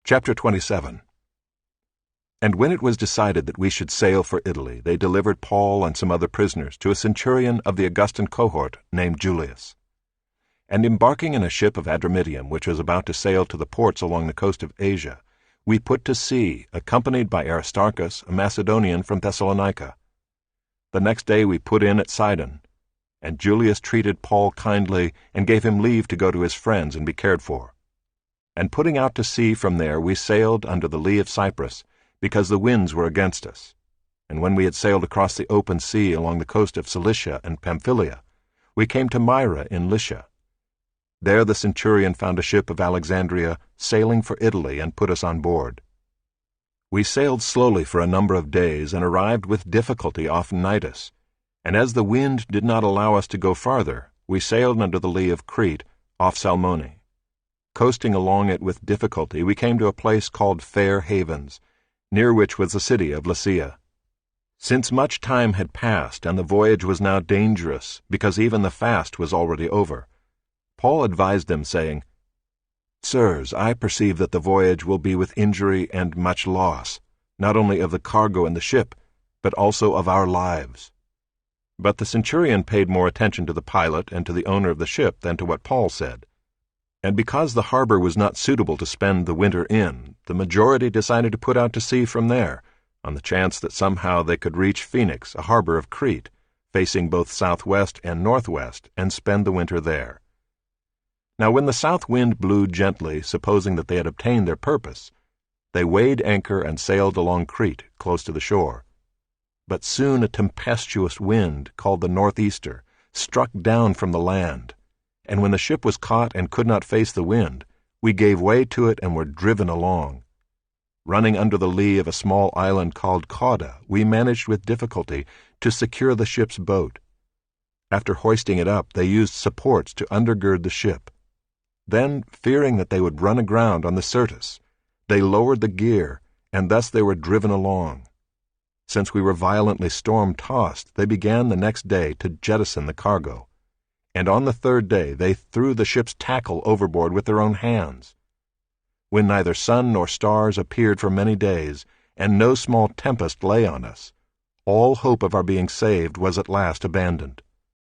Chapter 27. And when it was decided that we should sail for Italy, they delivered Paul and some other prisoners to a centurion of the Augustan cohort named Julius. And embarking in a ship of Adramyttium, which was about to sail to the ports along the coast of Asia, we put to sea, accompanied by Aristarchus, a Macedonian from Thessalonica. The next day we put in at Sidon, and Julius treated Paul kindly and gave him leave to go to his friends and be cared for. And putting out to sea from there, we sailed under the lee of Cyprus, because the winds were against us. And when we had sailed across the open sea along the coast of Cilicia and Pamphylia, we came to Myra in Lycia. There the centurion found a ship of Alexandria sailing for Italy and put us on board. We sailed slowly for a number of days and arrived with difficulty off Cnidus, and as the wind did not allow us to go farther, we sailed under the lee of Crete off Salmone. Coasting along it with difficulty, we came to a place called Fair Havens, near which was the city of Lasea. Since much time had passed and the voyage was now dangerous, because even the fast was already over, Paul advised them, saying, "Sirs, I perceive that the voyage will be with injury and much loss, not only of the cargo and the ship, but also of our lives." But the centurion paid more attention to the pilot and to the owner of the ship than to what Paul said. And because the harbor was not suitable to spend the winter in, the majority decided to put out to sea from there, on the chance that somehow they could reach Phoenix, a harbor of Crete, facing both southwest and northwest, and spend the winter there. Now when the south wind blew gently, supposing that they had obtained their purpose, they weighed anchor and sailed along Crete, close to the shore. But soon a tempestuous wind, called the northeaster, struck down from the land, and when the ship was caught and could not face the wind, we gave way to it and were driven along. Running under the lee of a small island called Cauda, we managed with difficulty to secure the ship's boat. After hoisting it up, they used supports to undergird the ship. Then, fearing that they would run aground on the Syrtis, they lowered the gear, and thus they were driven along. Since we were violently storm-tossed, they began the next day to jettison the cargo, and on the third day they threw the ship's tackle overboard with their own hands. When neither sun nor stars appeared for many days, and no small tempest lay on us, all hope of our being saved was at last abandoned.